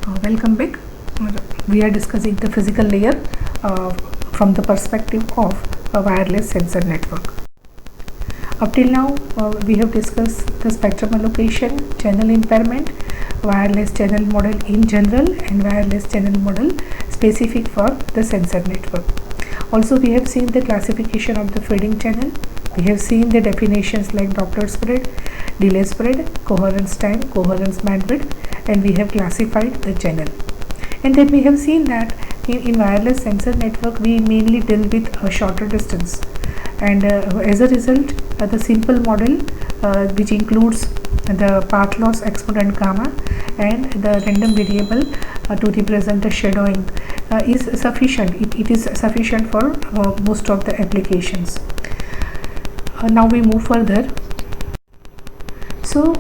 Welcome back. We are discussing the physical layer from the perspective of a wireless sensor network. Up till now, we have discussed the spectrum allocation, channel impairment, wireless channel model in general, and wireless channel model specific for the sensor network. Also, we have seen the classification of the feeding channel. We have seen the definitions like Doppler spread, delay spread, coherence time, coherence bandwidth, and we have classified the channel. And then we have seen that in wireless sensor network we mainly deal with a shorter distance, and as a result the simple model which includes the path loss exponent gamma and the random variable to represent the shadowing is sufficient. It is sufficient for most of the applications. Now we move further. So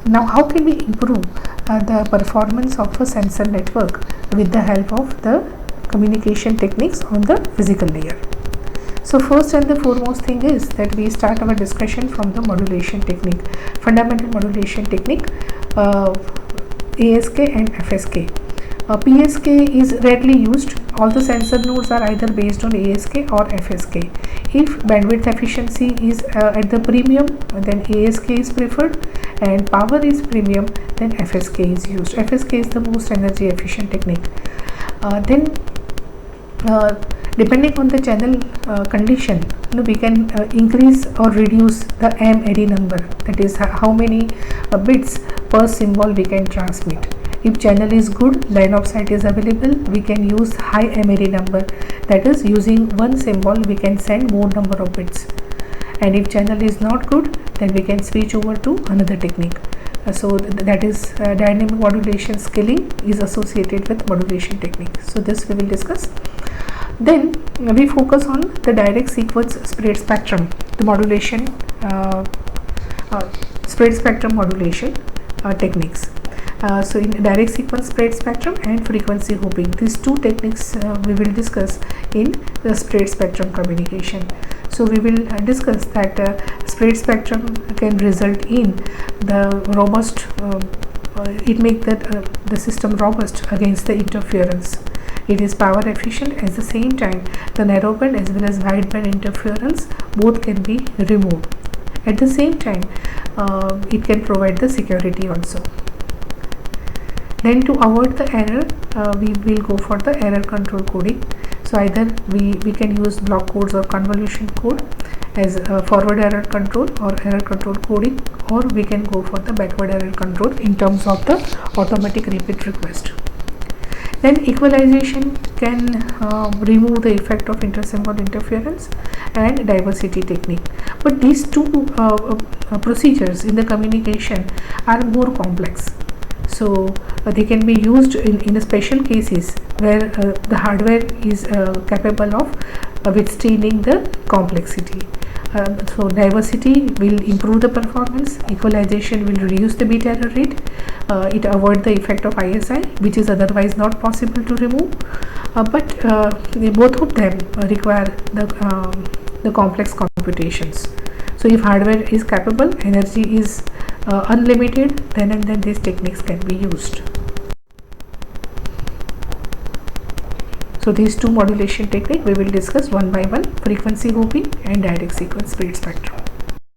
now how can we improve the performance of a sensor network with the help of the communication techniques on the physical layer? So first and the foremost thing is that we start our discussion from the modulation technique, fundamental modulation technique, ASK and FSK. PSK is rarely used. All the sensor nodes are either based on ASK or FSK. If bandwidth efficiency is at the premium, then ASK is preferred, and power is premium, then FSK is used. FSK is the most energy efficient technique. Depending on the channel condition, we can increase or reduce the M-Array number, that is how many bits per symbol we can transmit. If channel is good, line of sight is available, we can use high M-Array number, that is using one symbol we can send more number of bits. And if channel is not good, then we can switch over to another technique. That is dynamic modulation scaling is associated with modulation technique. So this we will discuss. Then we focus on the direct sequence spread spectrum, the modulation spread spectrum modulation techniques. So in direct sequence spread spectrum and frequency hopping, these two techniques we will discuss in the spread spectrum communication. So we will discuss that spread spectrum can result in the robust, it make that the system robust against the interference. It is power efficient. At the same time, the narrowband as well as wideband interference both can be removed. At the same time, it can provide the security also. Then to avoid the error, we will go for the error control coding. So either we can use block codes or convolution code as forward error control or error control coding, or we can go for the backward error control in terms of the automatic repeat request. Then equalization can remove the effect of intersymbol interference and diversity technique. But these two procedures in the communication are more complex. So they can be used in special cases where the hardware is capable of withstanding the complexity. So diversity will improve the performance, equalization will reduce the bit error rate, it avoid the effect of ISI, which is otherwise not possible to remove, but both of them require the complex computations. So if hardware is capable, energy is unlimited, then these techniques can be used. So these two modulation technique we will discuss one by one: frequency hopping and direct sequence spread spectrum.